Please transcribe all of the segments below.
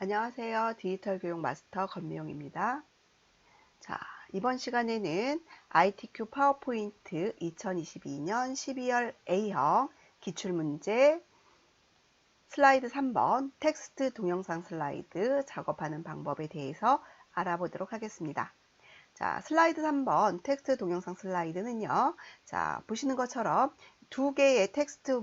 안녕하세요. 디지털 교육 마스터 권미영입니다. 자, 이번 시간에는 ITQ 파워포인트 2022년 12월 A형 기출문제 슬라이드 3번 텍스트 동영상 슬라이드 작업하는 방법에 대해서 알아보도록 하겠습니다. 자, 슬라이드 3번 텍스트 동영상 슬라이드는요. 자, 보시는 것처럼 두 개의 텍스트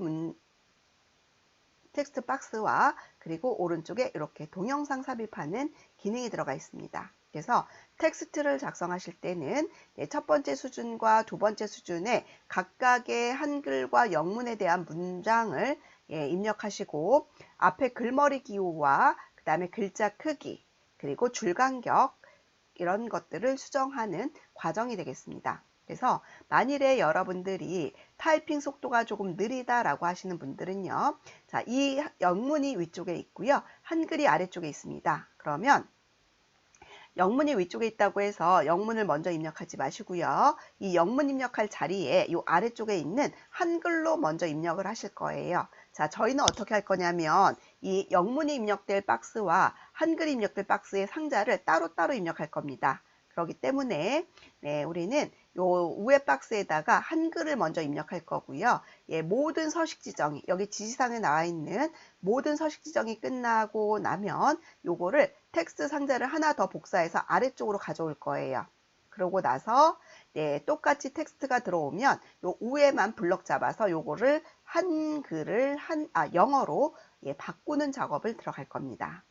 박스와 그리고 오른쪽에 이렇게 동영상 삽입하는 기능이 들어가 있습니다. 그래서 텍스트를 작성하실 때는 첫 번째 수준과 두 번째 수준에 각각의 한글과 영문에 대한 문장을 입력하시고 앞에 글머리 기호와 그 다음에 글자 크기 그리고 줄 간격 이런 것들을 수정하는 과정이 되겠습니다. 그래서 만일에 여러분들이 타이핑 속도가 조금 느리다라고 하시는 분들은요. 자, 이 영문이 위쪽에 있고요. 한글이 아래쪽에 있습니다. 그러면 영문이 위쪽에 있다고 해서 영문을 먼저 입력하지 마시고요. 이 영문 입력할 자리에 이 아래쪽에 있는 한글로 먼저 입력을 하실 거예요. 자, 저희는 어떻게 할 거냐면 이 영문이 입력될 박스와 한글이 입력될 박스의 상자를 따로따로 입력할 겁니다. 그렇기 때문에 우리는 요 위에 박스에다가 한글을 먼저 입력할 거고요. 모든 서식 지정이 여기 지시사항에 나와 있는 모든 서식 지정이 끝나고 나면 요거를 텍스트 상자를 하나 더 복사해서 아래쪽으로 가져올 거예요. 그러고 나서 똑같이 텍스트가 들어오면 요 위에만 블럭 잡아서 요거를 한글을 영어로 바꾸는 작업을 들어갈 겁니다.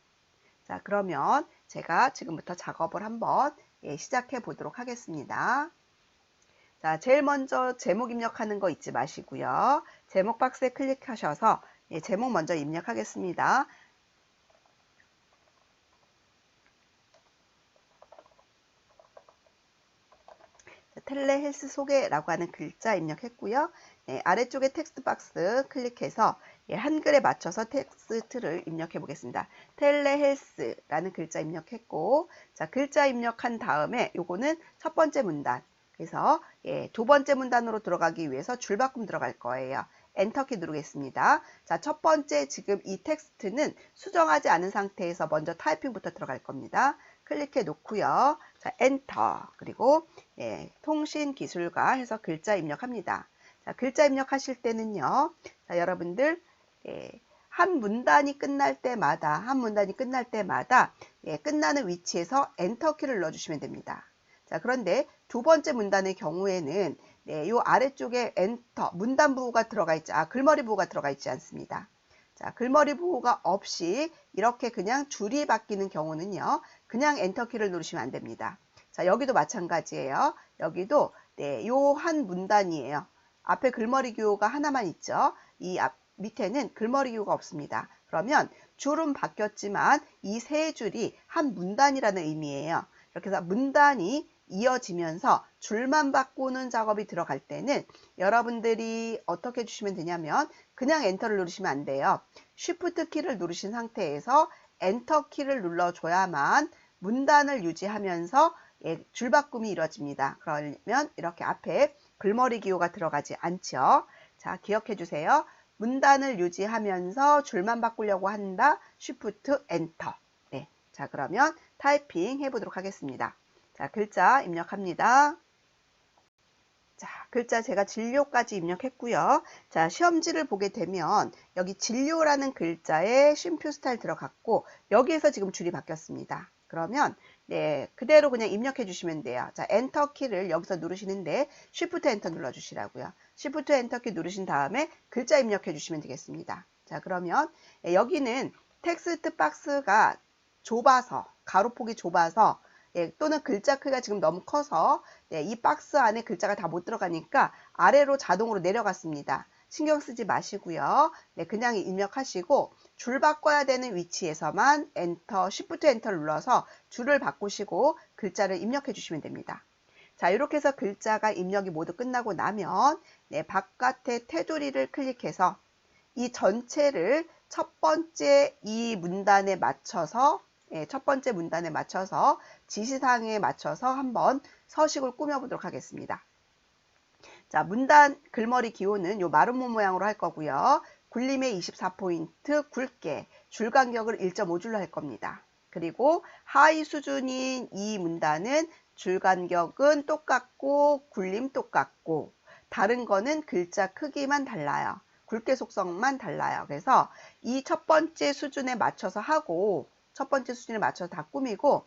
자, 그러면 제가 지금부터 작업을 한번 시작해 보도록 하겠습니다. 자, 제일 먼저 제목 입력하는 거 잊지 마시고요. 제목 박스에 클릭하셔서 제목 먼저 입력하겠습니다. 텔레헬스 소개라고 하는 글자 입력했고요. 아래쪽에 텍스트 박스 클릭해서 한글에 맞춰서 텍스트를 입력해 보겠습니다. 텔레헬스라는 글자 입력했고, 자, 글자 입력한 다음에 요거는 첫 번째 문단. 그래서 두 번째 문단으로 들어가기 위해서 줄바꿈 들어갈 거예요. 엔터키 누르겠습니다. 자, 첫 번째 지금 이 텍스트는 수정하지 않은 상태에서 먼저 타이핑부터 들어갈 겁니다. 클릭해 놓고요. 자, 엔터. 그리고 통신기술과 해서 글자 입력합니다. 자, 글자 입력하실 때는요. 자, 여러분들 한 문단이 끝날 때마다 끝나는 위치에서 엔터키를 눌러주시면 됩니다. 자, 그런데 두 번째 문단의 경우에는 요 아래쪽에 엔터 문단 부호가 들어가 있지 글머리 부호가 들어가 있지 않습니다. 자, 글머리 부호가 없이 이렇게 그냥 줄이 바뀌는 경우는요. 그냥 엔터키를 누르시면 안 됩니다. 자, 여기도 마찬가지예요. 여기도 요 한 문단이에요. 앞에 글머리 기호가 하나만 있죠. 이 밑에는 글머리 기호가 없습니다. 그러면 줄은 바뀌었지만 이 세 줄이 한 문단이라는 의미예요. 이렇게 해서 문단이 이어지면서 줄만 바꾸는 작업이 들어갈 때는 여러분들이 어떻게 해주시면 되냐면 그냥 엔터를 누르시면 안 돼요. 쉬프트 키를 누르신 상태에서 엔터 키를 눌러줘야만 문단을 유지하면서 줄바꿈이 이루어집니다. 그러면 이렇게 앞에 글머리 기호가 들어가지 않죠. 자, 기억해 주세요. 문단을 유지하면서 줄만 바꾸려고 한다. 쉬프트 엔터. 네. 자, 그러면 타이핑 해보도록 하겠습니다. 자, 글자 입력합니다. 자, 글자 제가 진료까지 입력했고요. 자, 시험지를 보게 되면 여기 진료라는 글자에 쉼표 스타일 들어갔고 여기에서 지금 줄이 바뀌었습니다. 그러면 그대로 그냥 입력해 주시면 돼요. 자, 엔터 키를 여기서 누르시는데 쉬프트 엔터 눌러 주시라고요. 쉬프트 엔터 키 누르신 다음에 글자 입력해 주시면 되겠습니다. 자, 그러면 여기는 텍스트 박스가 좁아서 가로폭이 좁아서 또는 글자 크기가 지금 너무 커서 이 박스 안에 글자가 다 못 들어가니까 아래로 자동으로 내려갔습니다. 신경 쓰지 마시고요. 그냥 입력하시고 줄 바꿔야 되는 위치에서만 엔터, 쉬프트 엔터를 눌러서 줄을 바꾸시고 글자를 입력해 주시면 됩니다. 자, 이렇게 해서 글자가 입력이 모두 끝나고 나면 바깥에 테두리를 클릭해서 이 전체를 첫 번째 문단에 맞춰서 지시사항에 맞춰서 한번 서식을 꾸며보도록 하겠습니다. 자, 문단 글머리 기호는 요 마름모 모양으로 할 거고요. 굴림에 24포인트 굵게 줄 간격을 1.5줄로 할 겁니다. 그리고 하위 수준인 이 문단은 줄 간격은 똑같고 굴림 똑같고 다른 거는 글자 크기만 달라요. 굵게 속성만 달라요. 그래서 이 첫 번째 수준에 맞춰서 하고 첫 번째 수준에 맞춰서 다 꾸미고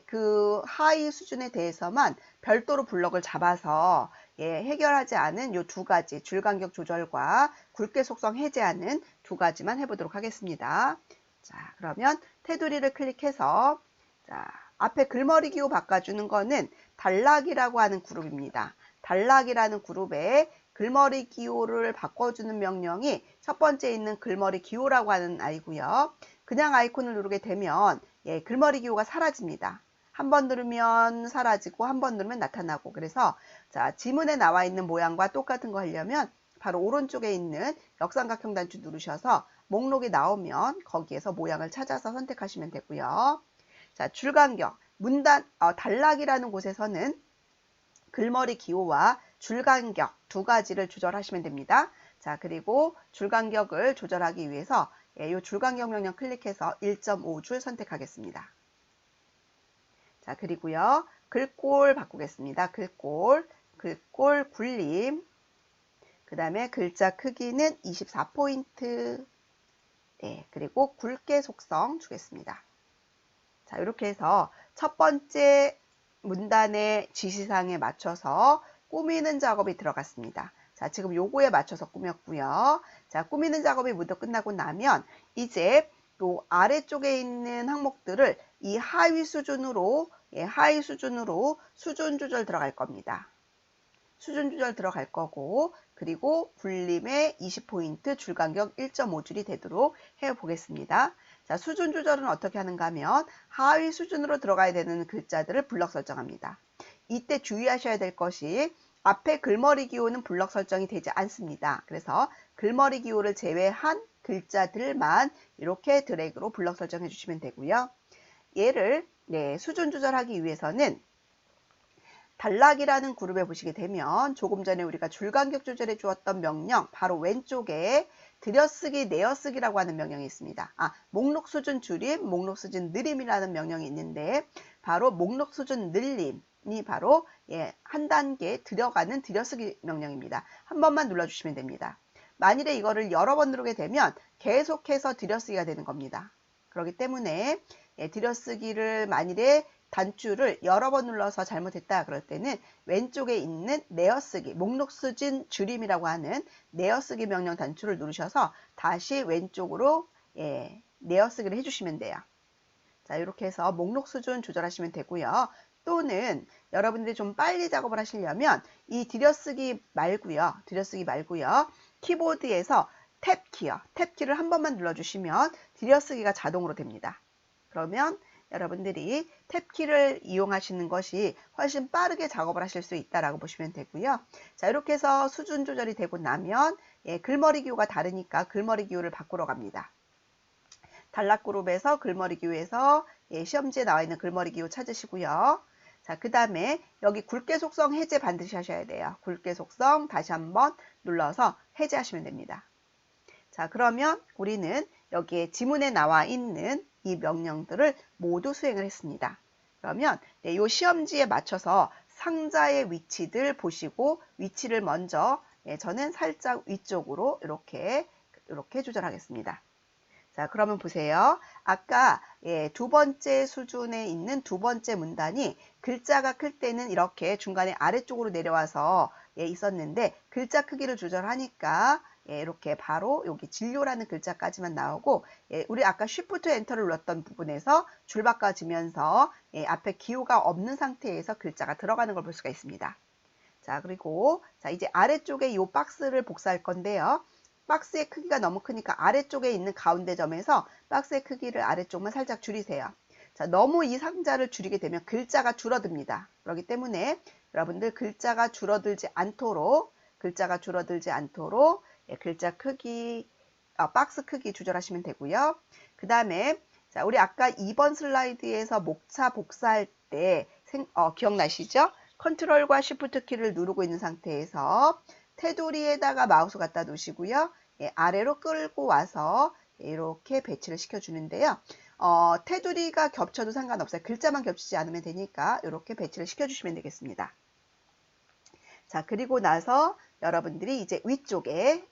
그 하위 수준에 대해서만 별도로 블럭을 잡아서 해결하지 않은 요 두 가지 줄 간격 조절과 굵게 속성 해제하는 두 가지만 해보도록 하겠습니다. 자, 그러면 테두리를 클릭해서 자, 앞에 글머리 기호 바꿔주는 거는 단락이라고 하는 그룹입니다. 단락이라는 그룹에 글머리 기호를 바꿔주는 명령이 첫 번째 있는 글머리 기호라고 하는 아이고요. 그냥 아이콘을 누르게 되면 글머리 기호가 사라집니다. 한 번 누르면 사라지고 한 번 누르면 나타나고 그래서 자, 지문에 나와 있는 모양과 똑같은 거 하려면 바로 오른쪽에 있는 역삼각형 단추 누르셔서 목록이 나오면 거기에서 모양을 찾아서 선택하시면 되고요. 자, 줄간격, 문단, 단락이라는 곳에서는 글머리 기호와 줄간격 두 가지를 조절하시면 됩니다. 자, 그리고 줄간격을 조절하기 위해서 이 줄간격 명령 클릭해서 1.5줄 선택하겠습니다. 자, 그리고요. 글꼴 바꾸겠습니다. 글꼴 굴림. 그 다음에 글자 크기는 24포인트. 네, 그리고 굵게 속성 주겠습니다. 자, 이렇게 해서 첫 번째 문단의 지시사항에 맞춰서 꾸미는 작업이 들어갔습니다. 자, 지금 요거에 맞춰서 꾸몄고요. 자, 꾸미는 작업이 모두 끝나고 나면 이제 요 아래쪽에 있는 항목들을 이 하위 수준으로 수준 조절 들어갈 겁니다. 수준 조절 들어갈 거고 그리고 굴림에 20포인트 줄간격 1.5줄이 되도록 해보겠습니다. 자, 수준 조절은 어떻게 하는가 하면 하위 수준으로 들어가야 되는 글자들을 블럭 설정합니다. 이때 주의하셔야 될 것이 앞에 글머리 기호는 블럭 설정이 되지 않습니다. 그래서 글머리 기호를 제외한 글자들만 이렇게 드래그로 블럭 설정해 주시면 되고요. 얘를 수준 조절하기 위해서는 단락이라는 그룹에 보시게 되면 조금 전에 우리가 줄간격 조절해 주었던 명령 바로 왼쪽에 들여쓰기, 내어쓰기라고 하는 명령이 있습니다. 목록 수준 줄임, 목록 수준 늘림이라는 명령이 있는데 바로 목록 수준 늘림이 바로 한 단계 들어가는 들여쓰기 명령입니다. 한 번만 눌러주시면 됩니다. 만일에 이거를 여러 번 누르게 되면 계속해서 들여쓰기가 되는 겁니다. 그렇기 때문에 들여쓰기를 만일에 단추를 여러 번 눌러서 잘못했다 그럴 때는 왼쪽에 있는 내어쓰기, 목록 수준 줄임이라고 하는 내어쓰기 명령 단추를 누르셔서 다시 왼쪽으로 내어쓰기를 해주시면 돼요. 자, 이렇게 해서 목록 수준 조절하시면 되고요. 또는 여러분들이 좀 빨리 작업을 하시려면 이 들여쓰기 말고요. 키보드에서 탭키를 한 번만 눌러주시면 들여쓰기가 자동으로 됩니다. 그러면 여러분들이 탭키를 이용하시는 것이 훨씬 빠르게 작업을 하실 수 있다라고 보시면 되고요. 자, 이렇게 해서 수준 조절이 되고 나면 글머리 기호가 다르니까 글머리 기호를 바꾸러 갑니다. 단락 그룹에서 글머리 기호에서 시험지에 나와 있는 글머리 기호 찾으시고요. 자, 그 다음에 여기 굵게 속성 해제 반드시 하셔야 돼요. 굵게 속성 다시 한번 눌러서 해제하시면 됩니다. 자, 그러면 우리는 여기에 지문에 나와 있는 이 명령들을 모두 수행을 했습니다. 그러면 이 시험지에 맞춰서 상자의 위치들 보시고 위치를 먼저 저는 살짝 위쪽으로 이렇게 조절하겠습니다. 자, 그러면 보세요. 아까 두 번째 수준에 있는 두 번째 문단이 글자가 클 때는 이렇게 중간에 아래쪽으로 내려와서 있었는데 글자 크기를 조절하니까 이렇게 바로 여기 진료라는 글자까지만 나오고 우리 아까 Shift 엔터를 눌렀던 부분에서 줄 바꿔지면서 앞에 기호가 없는 상태에서 글자가 들어가는 걸 볼 수가 있습니다. 자, 그리고 자, 이제 아래쪽에 이 박스를 복사할 건데요. 박스의 크기가 너무 크니까 아래쪽에 있는 가운데 점에서 박스의 크기를 아래쪽만 살짝 줄이세요. 자, 너무 이 상자를 줄이게 되면 글자가 줄어듭니다. 그렇기 때문에 여러분들 글자가 줄어들지 않도록 글자 크기, 박스 크기 조절하시면 되고요. 그 다음에 자, 우리 아까 2번 슬라이드에서 목차 복사할 때 기억나시죠? 컨트롤과 쉬프트 키를 누르고 있는 상태에서 테두리에다가 마우스 갖다 놓으시고요. 아래로 끌고 와서 이렇게 배치를 시켜주는데요. 테두리가 겹쳐도 상관없어요. 글자만 겹치지 않으면 되니까 이렇게 배치를 시켜주시면 되겠습니다. 자, 그리고 나서 여러분들이 이제 위쪽에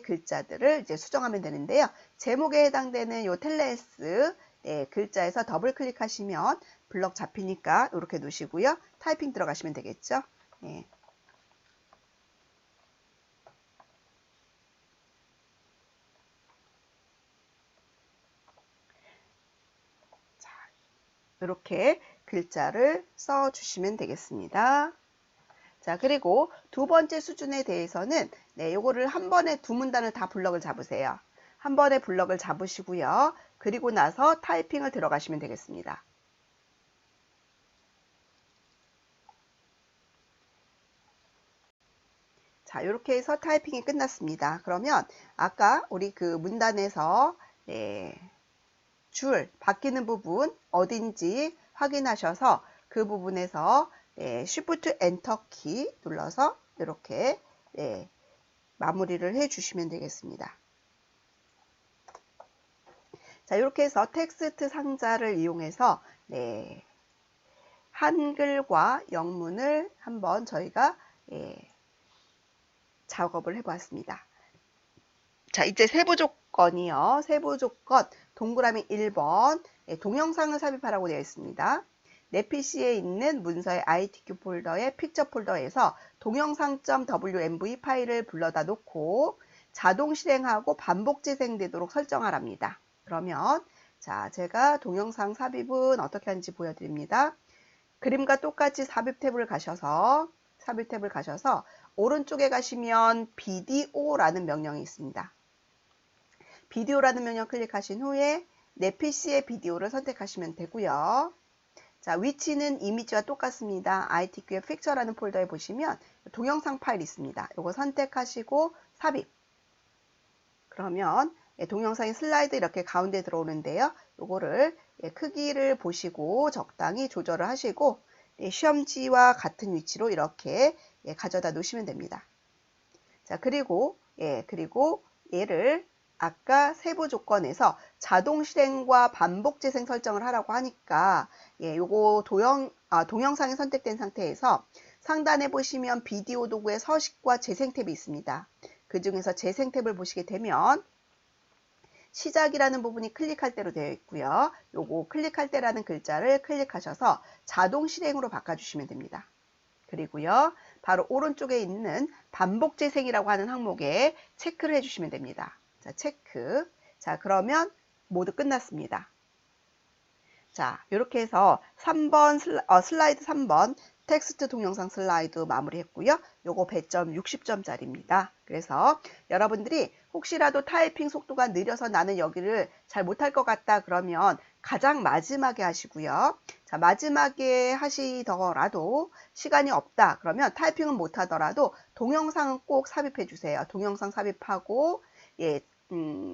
글자들을 이제 수정하면 되는데요. 제목에 해당되는 요 텔레스 글자에서 더블 클릭하시면 블럭 잡히니까 이렇게 놓으시고요. 타이핑 들어가시면 되겠죠. 네. 자, 이렇게 글자를 써주시면 되겠습니다. 자, 그리고 두 번째 수준에 대해서는 요거를 한 번에 두 문단을 다 블럭을 잡으세요. 한 번에 블럭을 잡으시고요. 그리고 나서 타이핑을 들어가시면 되겠습니다. 자, 이렇게 해서 타이핑이 끝났습니다. 그러면 아까 우리 그 문단에서 줄 바뀌는 부분 어딘지 확인하셔서 그 부분에서 Shift Enter 키 눌러서 이렇게 마무리를 해 주시면 되겠습니다. 자, 이렇게 해서 텍스트 상자를 이용해서 한글과 영문을 한번 저희가 작업을 해 보았습니다. 자, 이제 세부 조건이요. 세부 조건 동그라미 1번 동영상을 삽입하라고 되어 있습니다. 내 PC에 있는 문서의 ITQ 폴더의 픽처 폴더에서 동영상.wmv 파일을 불러다 놓고 자동 실행하고 반복 재생되도록 설정하랍니다. 그러면 자, 제가 동영상 삽입은 어떻게 하는지 보여드립니다. 그림과 똑같이 삽입 탭을 가셔서 오른쪽에 가시면 비디오라는 명령이 있습니다. 비디오라는 명령 클릭하신 후에 내 PC의 비디오를 선택하시면 되고요. 자, 위치는 이미지와 똑같습니다. ITQ의 픽처라는 폴더에 보시면 동영상 파일 있습니다. 이거 선택하시고 삽입. 그러면 동영상의 슬라이드 이렇게 가운데 들어오는데요. 요거를 크기를 보시고 적당히 조절을 하시고 시험지와 같은 위치로 이렇게 가져다 놓으시면 됩니다. 자, 그리고 얘를 아까 세부 조건에서 자동 실행과 반복 재생 설정을 하라고 하니까 요거 동영상이 선택된 상태에서 상단에 보시면 비디오 도구의 서식과 재생 탭이 있습니다. 그 중에서 재생 탭을 보시게 되면 시작이라는 부분이 클릭할 때로 되어 있고요. 요거 클릭할 때라는 글자를 클릭하셔서 자동 실행으로 바꿔주시면 됩니다. 그리고요, 바로 오른쪽에 있는 반복 재생이라고 하는 항목에 체크를 해주시면 됩니다. 자, 체크. 자, 그러면 모두 끝났습니다. 자, 이렇게 해서 3번 슬라이드 3번 텍스트 동영상 슬라이드 마무리했고요. 요거 배점 60점짜리입니다. 그래서 여러분들이 혹시라도 타이핑 속도가 느려서 나는 여기를 잘 못할 것 같다 그러면 가장 마지막에 하시고요. 자, 마지막에 하시더라도 시간이 없다 그러면 타이핑은 못하더라도 동영상은 꼭 삽입해 주세요. 동영상 삽입하고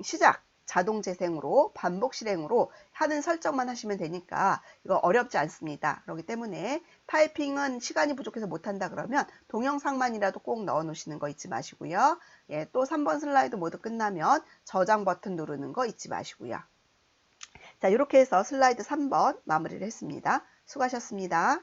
시작 자동 재생으로 반복 실행으로 하는 설정만 하시면 되니까 이거 어렵지 않습니다. 그렇기 때문에 타이핑은 시간이 부족해서 못한다 그러면 동영상만이라도 꼭 넣어 놓으시는 거 잊지 마시고요. 또 3번 슬라이드 모두 끝나면 저장 버튼 누르는 거 잊지 마시고요. 자, 이렇게 해서 슬라이드 3번 마무리를 했습니다. 수고하셨습니다.